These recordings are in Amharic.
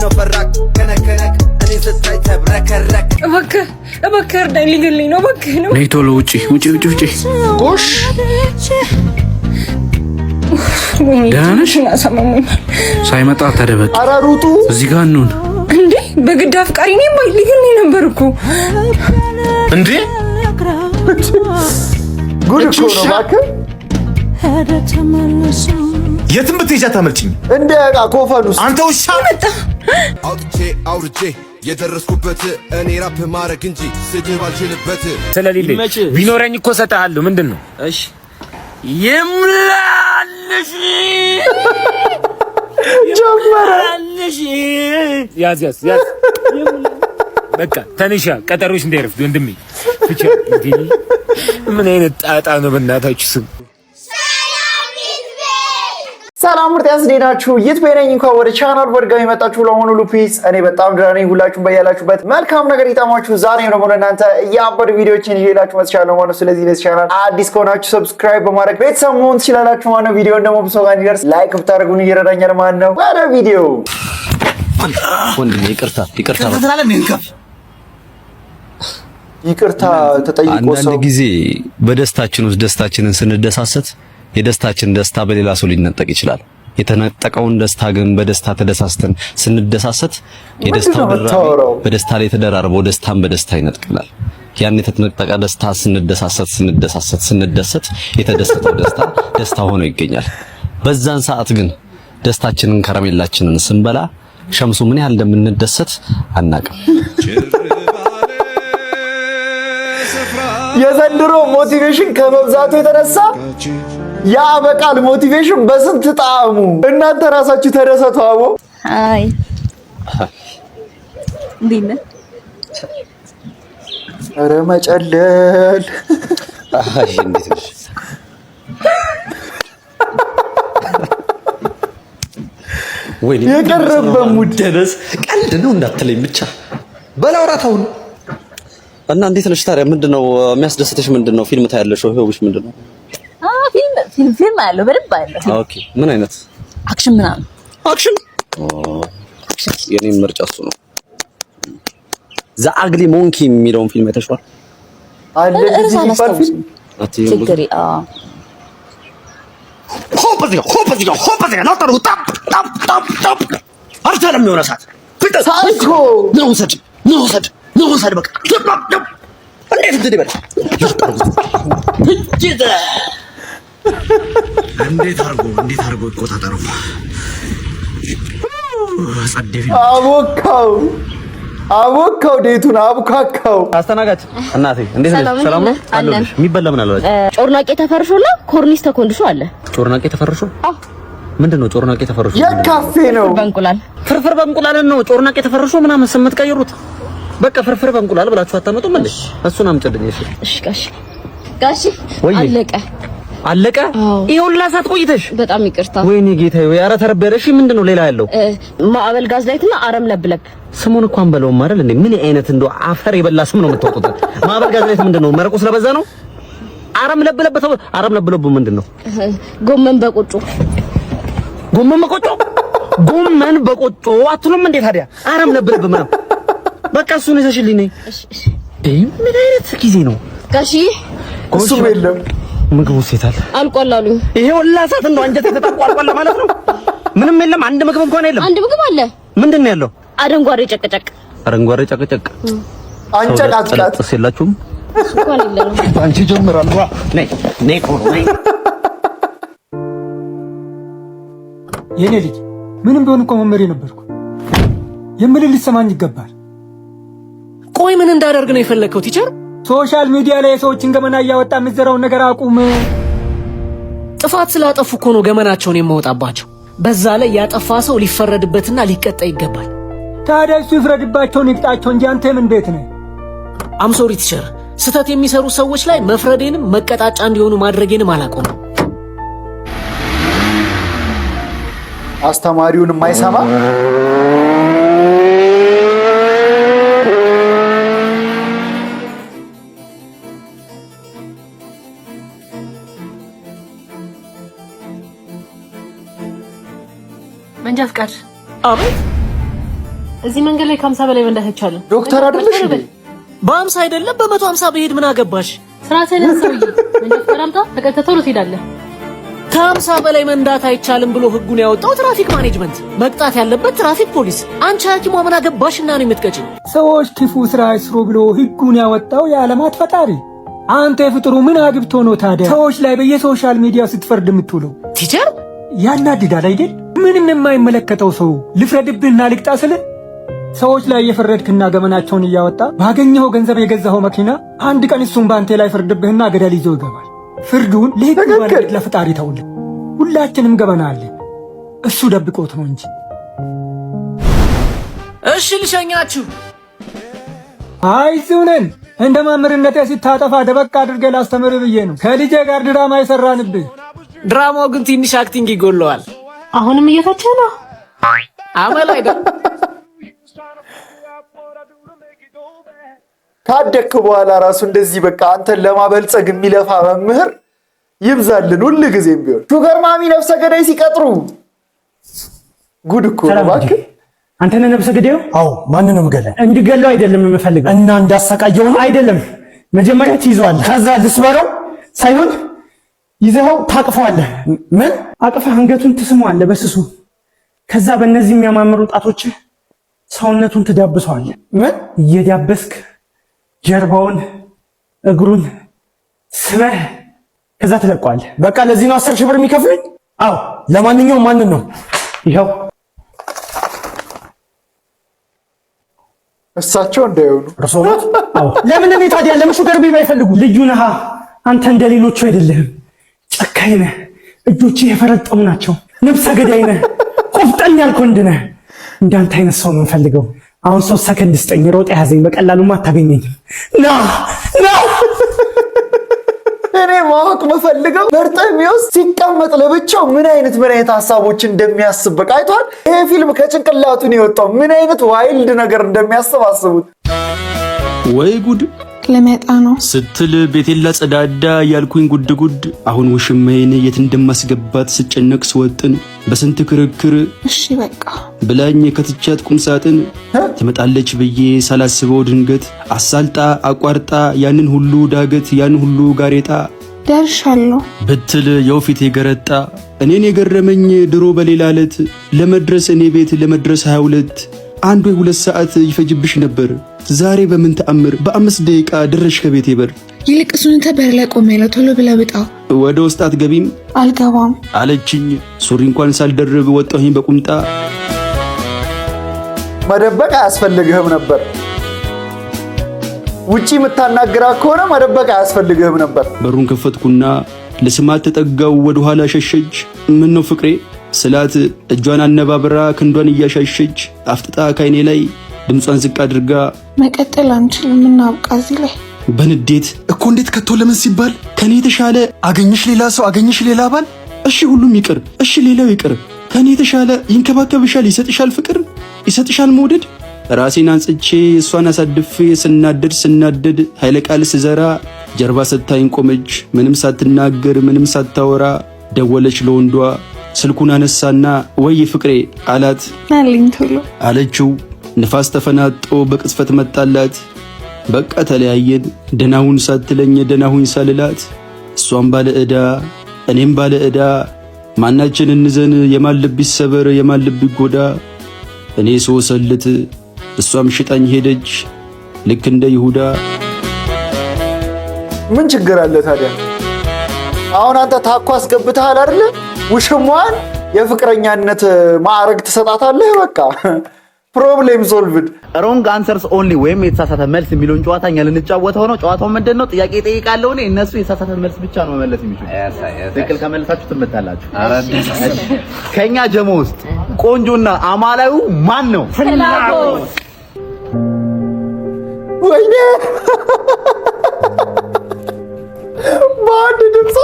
ነው ፈራክ ከነከነክ እኔ ስታይ ተብረከረክ እባክህ እርዳኝ ሊገለኝ ነው እባክህ ነው ነይ ቶሎ ውጪ ጎሽ ዳንሽ ሳይመጣ ተደበቅ ኧረ ሩጡ እዚህ ጋር እንሁን እንዴ በግድ አፍቃሪ ነኝ ባይ ሊገለኝ ነበር እኮ እንዴ ጉድ እኮ ነው እባክህ የትም ብትሄጂ አታመልጭኝ እንደ ዕቃ ኮፈኑስ አንተ ውሻ መጣ አውጥቼ አውርጄ የደረስኩበት እኔ ራፕ ማረግ እንጂ ስድብ አልችልበት ስለሌለ ቢኖረኝ እኮ ሰጣለሁ ምንድነው እሺ ይምላልሽ ጀመራልሽ ያዝ በቃ ተነሻ ቀጠሮሽ እንዳይረፍድ ወንድሜ ፍቻ ምን አይነት ጣጣ ነው በእናታችሁ ስም ሰላም ምርጥ ያስደናችሁ ይትበይነኝ እንኳን ወደ ቻናል ወድጋው የመጣችሁ ለሆኑ ሉፒስ እኔ በጣም ደህና ነኝ ሁላችሁም በያላችሁበት መልካም ነገር ይጣማችሁ ዛሬም ደግሞ ለእናንተ ያበዱ ቪዲዮዎችን ይዤላችሁ መጥቻለሁ ማለት ነው ስለዚህ ለዚህ ቻናል አዲስ ከሆናችሁ ሰብስክራይብ በማድረግ ቤተሰብ መሆን ትችላላችሁ ማለት ነው ቪዲዮውን ደግሞ ብዙ ጋር እንዲደርስ ላይክ ብታደርጉን ይረዳኛል ማለት ነው ወደ ቪዲዮ ወንድሜ ይቅርታ ተጠይቆ ሰው አንዳንድ ጊዜ በደስታችን ውስጥ ደስታችንን ስንደሳሰት የደስታችን ደስታ በሌላ ሰው ሊነጠቅ ይችላል። የተነጠቀውን ደስታ ግን በደስታ ተደሳስተን ስንደሳሰት የደስታው ደራቢ በደስታ ላይ ተደራርቦ ደስታን በደስታ ይነጥቀናል። ያን የተነጠቀ ደስታ ስንደሰት የተደሰተው ደስታ ሆኖ ይገኛል። በዛን ሰዓት ግን ደስታችንን ከረሜላችንን ስንበላ ሸምሱ ምን ያህል እንደምንደሰት አናቅም። የዘንድሮ ሞቲቬሽን ከመብዛቱ የተነሳ ያ በቃል ሞቲቬሽን በስንት ጣዕሙ እናንተ ራሳችሁ ተደሰቱ። አቦ አይ ዲነ ኧረ መጨለል አይ እንዴት ነሽ ወይ የቀረበ ሙደረስ ቀልድ ነው እንዳትለኝ ብቻ በላውራታው ነው እና እንዴት ነሽ ታዲያ ምንድነው የሚያስደስትሽ ምንድነው ፊልም ታያለሽ ወይ ሆብሽ ምንድነው ፊልም አለው በደንብ አለው ኦኬ ምን አይነት አክሽን ምናምን አክሽን የኔ ምርጫ እሱ ነው ዘ አግሊ ሞንኪ የሚለውን ፊልም አይተሽዋል አለ እዚህ ይባል ፊልም ችግሪ ሆፕ ናጠሩ ታፕ አርተለም የሆነሳት ሳይኮ ነው ሰድ በቃ እንዴት ትደበል እንዴት አርጎ ይቆጣጠረው ጸደፊ አቦካው ዴቱን አቡካካው አስተናጋጅ እናቴ እንዴት ነሽ ሰላም ነው አለሽ የሚበላ ምን አላችሁ ጮርናቄ ተፈርሾላ ኮርኒስ ተኮንድሾ አለ ጮርናቄ ተፈርሾ ምንድነው ጮርናቄ ተፈርሾ የካፌ ነው በእንቁላል ፍርፍር በእንቁላል ነው ጮርናቄ ተፈርሾ ምናምን ስምት ቀይሩት በቃ ፍርፍር በእንቁላል ብላችሁ አታመጡ ማለት እሱን አምጨልኝ እሺ ጋሺ አለቀ ይሁን ላሳት ቆይተሽ በጣም ይቅርታ ወይኔ ጌታዬ ወይ ኧረ ተረበረሽ ምንድነው ሌላ ያለው ማዕበል ጋዝ ላይትና አረም ለብለብ ስሙን እንኳን በለውም አይደል እንዴ ምን አይነት እንደው አፈር የበላ ስም ነው የምታወጡት ማዕበል ጋዝ ላይት ምንድነው መረቁ ስለበዛ ነው አረም ለብለብ ምንድነው ጎመን በቆጮ አትሉም እንዴ ታዲያ አረም ለብለብ ምናምን በቃ እሱን ይዘሽልኝ ነኝ እሺ ምን አይነት ጊዜ ነው ጋሺ እሱ የለም ምግቡ ሴታል አልቋላሉ ይሄው ላሳት ነው አንጀት ተጣቋል ማለት ነው ምንም የለም አንድ ምግብ እንኳን የለም አንድ ምግብ አለ ምንድነው ያለው አረንጓዴ ጨቅጨቅ አንጨቃጭቃት ስለላችሁም እንኳን የለም አንቺ ጀምራሉ ነይ የኔ ልጅ ምንም ቢሆን እኮ መመሪ ነበርኩ የምልህ ሊሰማኝ ይገባል ቆይ ምን እንዳደርግ ነው የፈለከው ቲቸር ሶሻል ሚዲያ ላይ ሰዎችን ገመና እያወጣ የምትዘራውን ነገር አቁም ጥፋት ስላጠፉ እኮ ነው ገመናቸውን የማወጣባቸው በዛ ላይ ያጠፋ ሰው ሊፈረድበትና ሊቀጣ ይገባል ታዲያ እሱ ይፍረድባቸውን ይቅጣቸው እንጂ አንተም እንዴት ነህ አም ሶሪ ቲቸር ስተት የሚሰሩ ሰዎች ላይ መፍረዴንም መቀጣጫ እንዲሆኑ ማድረጌንም አላቆምም አስተማሪውን የማይሰማ መንጃ ፍቃድ አቤት እዚህ መንገድ ላይ ከ50 በላይ መንዳት አይቻልም። ዶክተር አይደለሽ እንዴ? በ50 አይደለም በ150 በሄድ ምን አገባሽ? ስራትን ሰውዬ መንዳት ተራምታ ተቀጥተው ትሄዳለህ። ከ50 በላይ መንዳት አይቻልም ብሎ ህጉን ያወጣው ትራፊክ ማኔጅመንት፣ መቅጣት ያለበት ትራፊክ ፖሊስ። አንቺ ሐኪሟ ምን አገባሽና ነው የምትቀጭኝ? ሰዎች ክፉ ስራ ይስሩ ብሎ ህጉን ያወጣው የዓለማት ፈጣሪ። አንተ ፍጥሩ ምን አግብቶ ነው ታዲያ ሰዎች ላይ በየሶሻል ሚዲያ ስትፈርድ የምትውለው? ቲቸር ያናድዳል አይደል? ምንም የማይመለከተው ሰው ልፍረድብህና ልቅጣ ስለ ሰዎች ላይ የፈረድክና ገመናቸውን እያወጣ ባገኘኸው ገንዘብ የገዛኸው መኪና አንድ ቀን እሱን ባንተ ላይ ፈርድብህና ገደል ይዞ ይገባል። ፍርዱን ለህግ ባለቤት ለፈጣሪ ተውልን። ሁላችንም ገበና አለ፣ እሱ ደብቆት ነው እንጂ። እሺ ልሸኛችሁ። አይዞህ ነን። እንደ ማምርነቴ ሲታጠፋ ደበቅ አድርገህ ላስተምር ብዬ ነው ከልጄ ጋር ድራማ የሰራንብህ። ድራማው ግን ትንሽ አክቲንግ ይጎለዋል። አሁንም እየታቸ ነው አመል አይደል? ካደክ በኋላ ራሱ እንደዚህ በቃ አንተን ለማበልጸግ የሚለፋ መምህር ይብዛልን ሁሉ ጊዜም ቢሆን። ሹገር ማሚ ነፍሰ ገዳይ ሲቀጥሩ ጉድ እኮ ነው እባክህ። አንተ ነህ ነፍሰ ገዳዩ? አዎ። ማንንም ነው ገለ እንድገለው አይደለም የምፈልገው እና እንዳሰቃየው ነው አይደለም። መጀመሪያ ትይዘዋለህ፣ ከዛ ልስበረው ሳይሆን ይዘኸው ታቅፈዋለህ። ምን አቅፈህ አንገቱን ትስመዋለህ በስሱ። ከዛ በእነዚህ የሚያማምሩ ጣቶች ሰውነቱን ትዳብሰዋለህ። ምን እየዳበስክ ጀርባውን እግሩን ስመህ ከዛ ትለቀዋለህ። በቃ ለዚህ ነው 10 ሺህ ብር የሚከፍሉኝ? አዎ። ለማንኛውም ማንን ነው? ይኸው እሳቸው እንዳይሆኑ ረሶማት። አዎ። ለምን እኔ ታዲያ ለምን ሹገር ቤቢ አይፈልጉ? ልጁ ነህ አንተ፣ እንደ ሌሎቹ አይደለህም። ጨካኝ ነህ፣ እጆችህ የፈረጠሙ ናቸው። ነፍሰ ገዳይ ነህ፣ ቆፍጠን ያልክ ወንድ ነህ። እንዳንተ አይነት ሰው ነው የምፈልገው። አሁን 3 ሰከንድ ስጠኝ፣ ሮጥ ያዘኝ። በቀላሉማ አታገኘኝም። ና ና። እኔ ማወቅ የምፈልገው በርጤሜዎስ ሲቀመጥ ለብቻው ምን አይነት ሀሳቦችን እንደሚያስብ በቃ አይቷል። ይሄ ፊልም ከጭንቅላቱ ነው የወጣው። ምን አይነት ዋይልድ ነገር እንደሚያስብ አስቡት። ወይ ጉድ ለመጣ ነው ስትል ቤቴን ላጸዳዳ ያልኩኝ ጉድ ጉድ። አሁን ውሽማዬን የት እንደማስገባት ስጨነቅ ስወጥን በስንት ክርክር እሺ በቃ ብላኝ ከትቻት ቁም ሳጥን ትመጣለች ብዬ ሳላስበው ድንገት አሳልጣ አቋርጣ ያንን ሁሉ ዳገት ያን ሁሉ ጋሬጣ ደርሻለሁ ብትል የውፊት የገረጣ እኔን የገረመኝ ድሮ በሌላ ዕለት ለመድረስ እኔ ቤት ለመድረስ 22 1 ወይ 2 ሰዓት ይፈጅብሽ ነበር። ዛሬ በምን ተአምር በ5 ደቂቃ ድረሽ ከቤቴ በር። ይልቅ እሱን ተበር ላይ ቆሜ ነው ቶሎ ብለህ ብጣው። ወደ ውስጥ አትገቢም? አልገባም አለችኝ። ሱሪ እንኳን ሳልደርብ ወጣሁኝ በቁምጣ። መደበቅ አያስፈልግህም ነበር። ውጪ የምታናግራ ከሆነ መደበቅ አያስፈልግህም ነበር። በሩን ከፈትኩና ለስማት ተጠጋው። ወደ ኋላ ሸሸች። ምን ነው ፍቅሬ ስላት እጇን አነባብራ ክንዷን እያሻሸች አፍጥጣ ካይኔ ላይ ድምጿን ዝቅ አድርጋ መቀጠል አንችልም እናብቃ እዚህ ላይ በንዴት እኮ እንዴት ከቶ ለምን ሲባል ከኔ የተሻለ አገኘሽ ሌላ ሰው አገኘሽ ሌላ ባል። እሺ ሁሉም ይቅር፣ እሺ ሌላው ይቅር። ከኔ የተሻለ ይንከባከብሻል፣ ይሰጥሻል ፍቅር፣ ይሰጥሻል መውደድ። ራሴን አንጽቼ እሷን አሳድፌ ስናደድ ኃይለ ቃል ስዘራ ጀርባ ሰታይን ቆመች። ምንም ሳትናገር ምንም ሳታወራ ደወለች ለወንዷ። ስልኩን አነሳና ወይ ፍቅሬ አላት። ናልኝ ቶሎ አለችው። ንፋስ ተፈናጦ በቅጽፈት መጣላት። በቃ ተለያየን። ደናሁን ሳትለኝ ደናሁን ሳልላት እሷም ባለ ዕዳ እኔም ባለ ዕዳ ማናችን እንዘን የማን ልብ ይሰበር የማን ልብ ይጎዳ። እኔ ስወሰልት እሷም ሽጣኝ ሄደች ልክ እንደ ይሁዳ። ምን ችግር አለ ታዲያ? አሁን አንተ ታኮ አስገብተሃል አይደል? ውሽሟን የፍቅረኛነት ማዕረግ ትሰጣታለህ። በቃ ፕሮብሌም ሶልቭድ። ሮንግ አንሰርስ ኦንሊ ወይም የተሳሳተ መልስ የሚለውን ጨዋታ እኛ ልንጫወተው ነው። ጨዋታው ምንድነው? ጥያቄ እጠይቃለሁ እኔ፣ እነሱ የተሳሳተ መልስ ብቻ ነው መመለስ የሚችሉት። ትክክል ከመለሳችሁ ትመታላችሁ። ከኛ ጀሞ ውስጥ ቆንጆና አማላዩ ማን ነው? ፍላጎት። ወይኔ በአንድ ድምፅ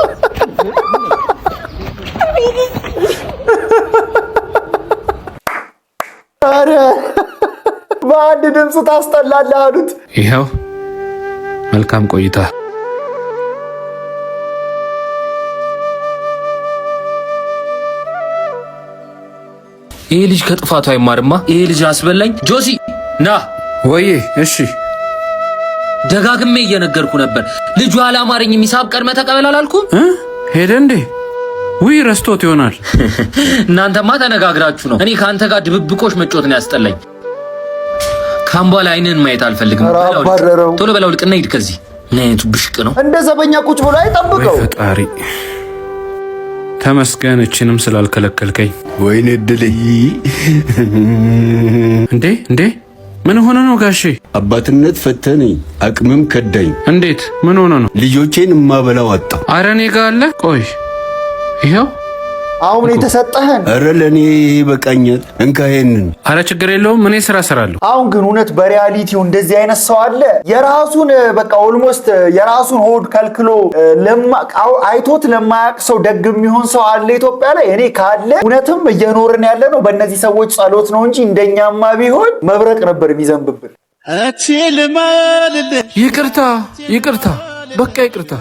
አረ በአንድ ድምፅ ታስጠላለህ አሉት። ይኸው መልካም ቆይታ። ይሄ ልጅ ከጥፋቱ አይማርማ። ይሄ ልጅ አስበላኝ። ጆሲ ና ወይ እሺ ደጋግሜ እየነገርኩ ነበር ልጁ አላማረኝም ሂሳብ ቀድመህ ተቀበል አላልኩም ሄደ እንዴ ውይ ረስቶት ይሆናል እናንተማ ተነጋግራችሁ ነው እኔ ካንተ ጋር ድብብቆሽ መጮት ነው ያስጠላኝ ካምባላ አይነን ማየት አልፈልግም ቶሎ በላው ልቅና ሂድ ከዚህ ነይቱ ብሽቅ ነው እንደ ዘበኛ ቁጭ ብሎ አይጠብቀው ፈጣሪ ተመስገን እችንም ስላልከለከልከኝ ወይኔ ድልይ እንዴ ምን ሆነ ነው ጋሼ አባትነት ፈተነኝ አቅምም ከዳኝ እንዴት ምን ሆነ ነው ልጆቼን ማበላው አጣ አረ እኔ ጋር አለ ቆይ ይሄው አሁን የተሰጠህን አረ ለኔ በቃኛል እንካሄንን አረ ችግር የለውም እኔ ስራ ሰራለሁ አሁን ግን እውነት በሪያሊቲው እንደዚህ አይነት ሰው አለ የራሱን በቃ ኦልሞስት የራሱን ሆድ ከልክሎ አይቶት ለማያቅ ሰው ደግ የሚሆን ሰው አለ ኢትዮጵያ ላይ እኔ ካለ እውነትም እየኖርን ያለ ነው በእነዚህ ሰዎች ጸሎት ነው እንጂ እንደኛማ ቢሆን መብረቅ ነበር የሚዘንብብን ይቅርታ በቃ ይቅርታ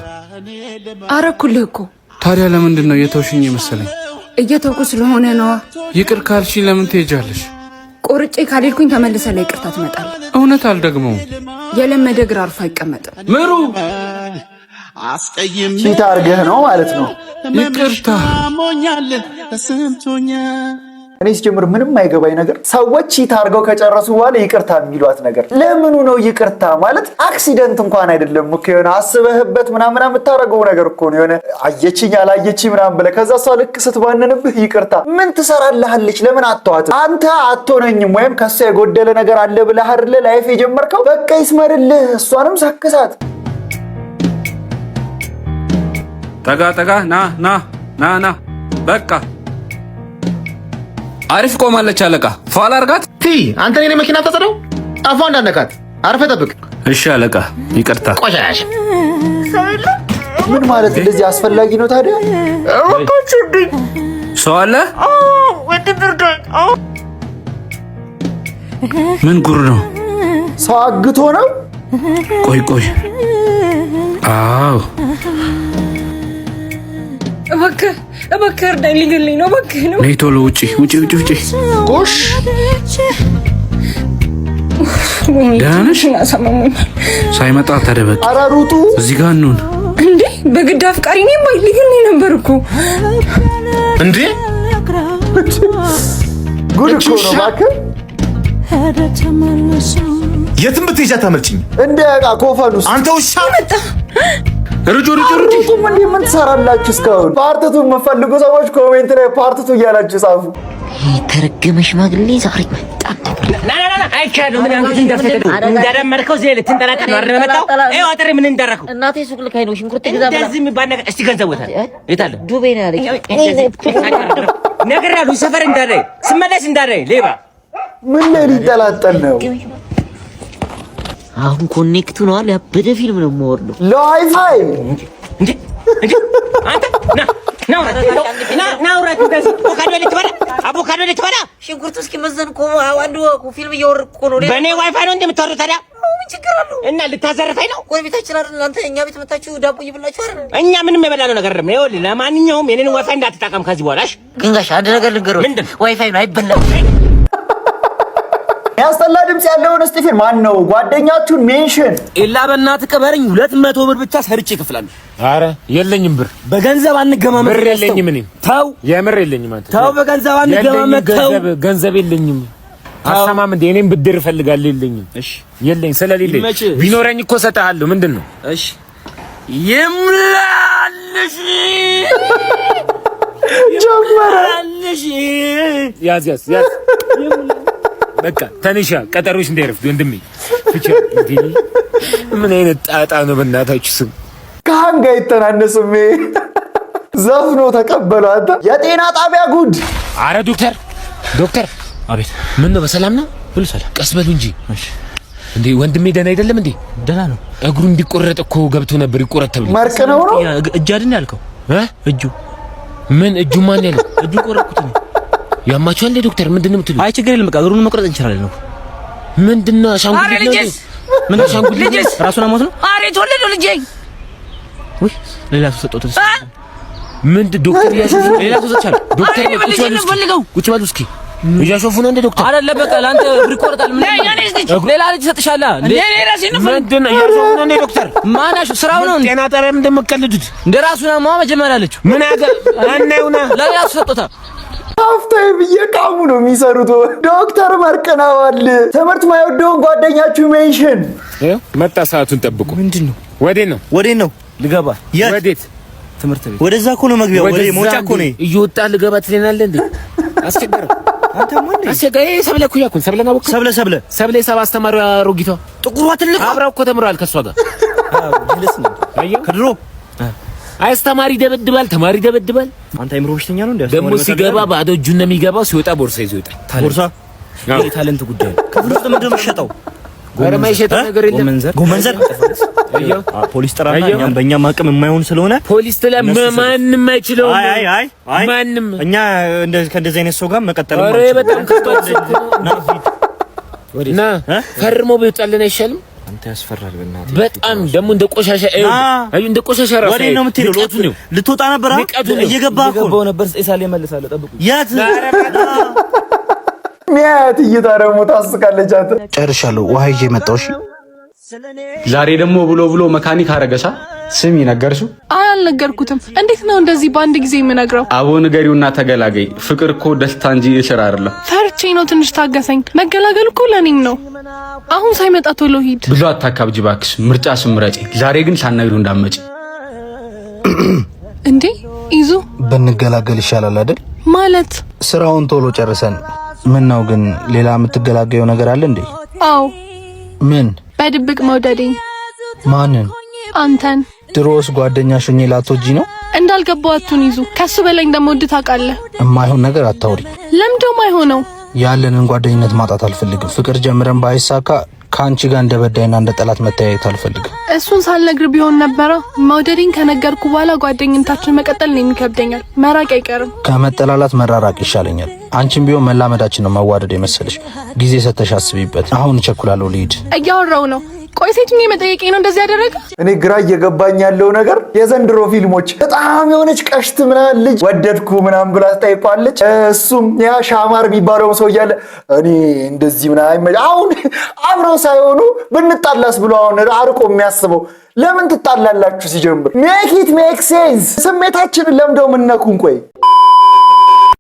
አረኩልህ እኮ ታዲያ ለምንድን ነው የተውሽኝ መሰለኝ እየተውኩ ስለሆነ ነው ይቅር ካልሽኝ ለምን ትሄጃለሽ ቆርጬ ካልሄድኩኝ ተመልሰ ላይ ይቅርታ ትመጣለህ እውነት አልደግመውም የለመደ እግር አርፎ አይቀመጥም ምሩ ቺት አድርገህ ነው ማለት ነው ይቅርታ እኔ ሲጀምር ምንም አይገባኝ ነገር ሰዎች ቺት አድርገው ከጨረሱ በኋላ ይቅርታ የሚሏት ነገር ለምኑ ነው ይቅርታ ማለት አክሲደንት እንኳን አይደለም እኮ የሆነ አስበህበት ምናምን የምታረገው ነገር እኮ ነው የሆነ አየችኝ አላየችኝ ምናምን ብለህ ከዛ እሷ ልክ ስትባንንብህ ይቅርታ ምን ትሰራልሃለች ለምን አትተዋት አንተ አትሆነኝም ወይም ከሷ የጎደለ ነገር አለ ብለህ አይደለ ላይፍ የጀመርከው በቃ ይስመርልህ እሷንም ሰክሳት ጠጋ ና በቃ አሪፍ ቆማለች አለቃ ፋል አርጋት አንተ ነኝ መኪና ተጸደው አፏ እንዳነካት አርፈ ጠብቅ እሺ አለቃ ይቅርታ ቆሻሽ ምን ማለት እንደዚህ አስፈላጊ ነው ታዲያ ሰው አለ ምን ጉር ነው ሰው አግቶ ነው ቆይ አዎ እባክህ እርዳኝ ሊገለኝ ነው እባክህ ነው ነይ ቶሎ ውጪ ጎሽ ደህና ነሽ ሳይመጣ ተደበቂ ኧረ ሩጡ እዚህ ጋር እንሁን እንዴ በግድ አፍቃሪ ነኝ ባይ ሊገለኝ ነበር እኮ እንዴ ጉድ እኮ ነው እባክህ የትም ብትይዣ ታመልጭኝ እንደ ዕቃ ኮፈኑስ አንተ ውሻ መጣ ሩጁ ምን ትሰራላችሁ እስካሁን ፓርቲቱ የምትፈልጉ ሰዎች ኮሜንት ላይ ፓርቲቱ እያላችሁ ጻፉ የተረገመ ሽማግሌ ዛሬ በጣም ና አይቻለሁ ምን አንተ እንደደመርከው ዘይ ልትንጠላጠል ነው አይደል መጣው አይ አጥሪ ምን እንደረኩ እናቴ ሱቅ ልካይ ነው ሽንኩርት ግዛ ብላ እንደዚህ የሚባል ነገር እስቲ ገንዘብ ወጣ የታለ ዱቤ ነው ያለኝ ነገር ያሉ ሰፈር እንዳለ ስመለስ እንዳለ ሌባ ምን ላይ ሊንጠላጠል ነው አሁን ኮኔክቱ ነው አለ ያበደ ፊልም ነው የምወርደው ለዋይፋይ እንዴ አንተ ና አቮካዶ ልትበላ ሽንኩርቱ እስኪመዘን እኮ አንዱ ፊልም እያወረድኩ ነው በእኔ ዋይፋይ ነው እንደምታወሩ ታዲያ ምን ችግር አለው እና ልታዘርፈኝ ነው ጎረቤታችን አይደል አንተ እኛ ቤት መጣችሁ ዳቦ ይብላችሁ አይደል እኛ ምንም የበላነው ነገር የለም ይኸውልህ ለማንኛውም የኔን ዋይፋይ እንዳትጠቀም ከዚህ በኋላ እሺ ግን ጋሽ አንድ ነገር ልንገርህ ዋይፋይ ነው አይበላም ያስጠላ ድምጽ ያለውን እስጢፌን ማን ነው ጓደኛችሁን ሜንሽን ኢላ በእናትህ ቀበረኝ 200 ብር ብቻ ሰርቼ እከፍላለሁ አረ የለኝም ብር በገንዘብ አንገማመጥ ብር የለኝም እኔ ተው የምር የለኝም አንተ ተው በገንዘብ አንገማመጥ ተው ገንዘብ የለኝም አሰማም እንደ እኔም ብድር እፈልጋለሁ የለኝም እሺ የለኝ ስለሌለኝ ቢኖረኝ እኮ ሰጣለሁ ምንድነው እሺ ይምላልሽ ጀመረልሽ ያዝ በቃ ተነሻ ቀጠሮሽ እንዳይረፍድ ወንድሜ ፍቻ እንዴ ምን አይነት ጣጣ ነው በእናታችሁ ስም ካንጋ ይተናነስም ዘፍኖ ተቀበለው አንተ የጤና ጣቢያ ጉድ አረ ዶክተር አቤት ምን ነው በሰላም ነው ሁሉ ሰላም ቀስ በሉ እንጂ እሺ እንዴ ወንድሜ ደህና አይደለም እንዴ ደህና ነው እግሩ እንዲቆረጥ እኮ ገብቶ ነበር ይቆረጥ ተብሎ መርቅ ነው እጅ አይደል ያልከው እጁ ምን እጁ ማን ያለው እጁ ቆረጥኩት ነው ያማቹአል ዶክተር ምንድነው የምትሉ አይ ችግር የለም በቃ እግሩን መቁረጥ እንችላለን ነው ምንድነው አሻንጉሊት ነው ምን አሻንጉሊት ራሱን አሞት ነው አሬ ተወለደው ልጄ ወይ ሌላ ሰው ሰጥቶት ምን ዶክተር ያሽው ሌላ ሰው ሰጥቻለሁ ዶክተር ቁጭ በሉ እስኪ እያሾፉ ነው እንደ ዶክተር አይደለም። በቃ ላንተ ብር ይቆርጣል። ሌላ ልጅ ሰጥሻላ እንዴ? ምንድን ነው እያሾፉ ነው እንደ ዶክተር? ማናሽ ስራው ነው። ጤና ጣቢያ እንደምትቀልዱት እንደራሱ ነው መጀመሪያ አለችው። ምን አገ አናዩና ለሌላ ሰጥቶታ አፍታይ በየቃሙ ነው የሚሰሩት። ዶክተር መርቀናዋል። ትምህርት ማይወደውን ጓደኛችሁ ሜንሽን መጣ። ሰዓቱን ጠብቁ። ምንድነው? ወዴት ነው ልገባ? ወዴት? ትምህርት ቤት። ወደዛ እኮ ነው መግቢያው። ወደ ሞጫ እኮ ነው እየወጣ ልገባ ትለናለህ እንዴ? አስቸገረ አንተ ማን ነህ? አስቸገረ። ሰብለ እኮ ያኩን ሰብለ ነው ሰብለ ሰባ አስተማሪዋ አሮጊቷ ጥቁሯ ትልቅ አብራው እኮ ተምሯል ከሷ ጋር። አዎ ይልስ ነው ከድሮ አስተማሪ ደበድባል፣ ተማሪ ደበድባል። አንተ አይምሮ በሽተኛ ነው እንዴ? ደግሞ ሲገባ ባዶ እጁን ነው የሚገባው፣ ሲወጣ ቦርሳ ይዞ ይወጣል። ቦርሳ የታለንት ጉዳይ ነው። ከፍሎ ውስጥ ምንድን ነው የምትሸጠው? ወረማ ይሸጠው ነገር የለም። ጎመንዘር ፖሊስ ጥራና እኛም በእኛም አቅም የማይሆን ስለሆነ ፖሊስ ጥላ ማንም አይችለው። አይ ማንም እኛ ከእንደዚህ አይነት ሰው ጋር መቀጠል ማለት ነው። በጣም ና ፈርሞ ቢወጣልን አይሻልም? አንተ ያስፈራል። በእናትህ በጣም ደግሞ እንደ ቆሻሻ እንደ ቆሻሻ ራስ ወዴት ነው የምትሄደው? ልትወጣ ነበር? እየገባህ እኮ ነበር። ኢሳል እመልሳለሁ። ጠብቁ። የት ሚያት እየታረሙ ታስቃለች። አንተ ጨርሻለሁ። ውሃ ይዤ መጣሁ። እሺ ዛሬ ደግሞ ብሎ መካኒክ አረገሳ። ስሚ ነገርሽው? አይ አልነገርኩትም። እንዴት ነው እንደዚህ በአንድ ጊዜ የምነግረው? አቦ ንገሪውና ተገላገይ። ፍቅር እኮ ደስታ እንጂ እስር አይደለም። ፈርቼ ነው። ትንሽ ታገሰኝ። መገላገል እኮ ለኔም ነው። አሁን ሳይመጣ ቶሎ ሂድ። ብዙ አታካብጂ እባክሽ። ምርጫ ስምረጪ። ዛሬ ግን ሳናይሩ እንዳመጪ። እንዴ ይዙ ብንገላገል ይሻላል አይደል? ማለት ስራውን ቶሎ ጨርሰን። ምን ነው ግን ሌላ የምትገላገየው ነገር አለ እንዴ? አዎ። ምን? በድብቅ መውደዴን። ማንን? አንተን። ድሮስ ጓደኛሽ ሆኜ ላትወጂ ነው? እንዳልገባው አቱን ይዙ። ከሱ በላይ እንደምወድ ታውቃለህ። የማይሆን ነገር አታውሪ። ለምንድነው የማይሆነው? ያለንን ጓደኝነት ማጣት አልፈልግም። ፍቅር ጀምረን ባይሳካ ከአንቺ ጋር እንደ በዳይና እንደ ጠላት መተያየት አልፈልግም። እሱን ሳልነግር ቢሆን ነበረ። መውደዴን ከነገርኩ በኋላ ጓደኝነታችን መቀጠል ነው የሚከብደኛል። መራቅ አይቀርም። ከመጠላላት መራራቅ ይሻለኛል። አንቺም ቢሆን መላመዳችን ነው መዋደድ የመሰለሽ። ጊዜ ሰተሽ አስቢበት። አሁን እቸኩላለሁ፣ ልሂድ። እያወራው ነው። ቆይ ሴቱን የመጠየቄ ነው እንደዚህ ያደረገ? እኔ ግራ እየገባኝ ያለው ነገር የዘንድሮ ፊልሞች በጣም የሆነች ቀሽት ምናምን ልጅ ወደድኩ ምናምን ብላ ትጠይቋለች። እሱም ያ ሻማር የሚባለው ሰው እያለ እኔ እንደዚህ ምናምን አሁን አብረው ሳይሆኑ ብንጣላስ ብሎ አሁን አርቆ የሚያስበው ለምን ትጣላላችሁ? ሲጀምር ሜክ ኢት ሜክ ሴንስ። ስሜታችንን ለምደው ምነኩን። ቆይ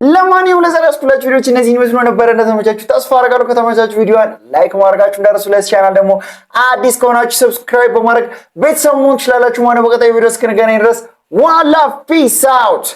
ለማንኛውም ለዛሬ ያስኩላችሁ ቪዲዮዎች እነዚህን ይመስሉ ነበር። እንደተመቻችሁ ተስፋ አደርጋለሁ። ከተመቻችሁ ቪዲዮን ላይክ ማድረጋችሁ እንዳትረሱ። ለዚህ ቻናል ደግሞ አዲስ ከሆናችሁ ሰብስክራይብ በማድረግ ቤተሰብ መሆን ትችላላችሁ። ማለት በቀጣይ ቪዲዮ እስክንገናኝ ድረስ ዋን ላቭ ፒስ አውት።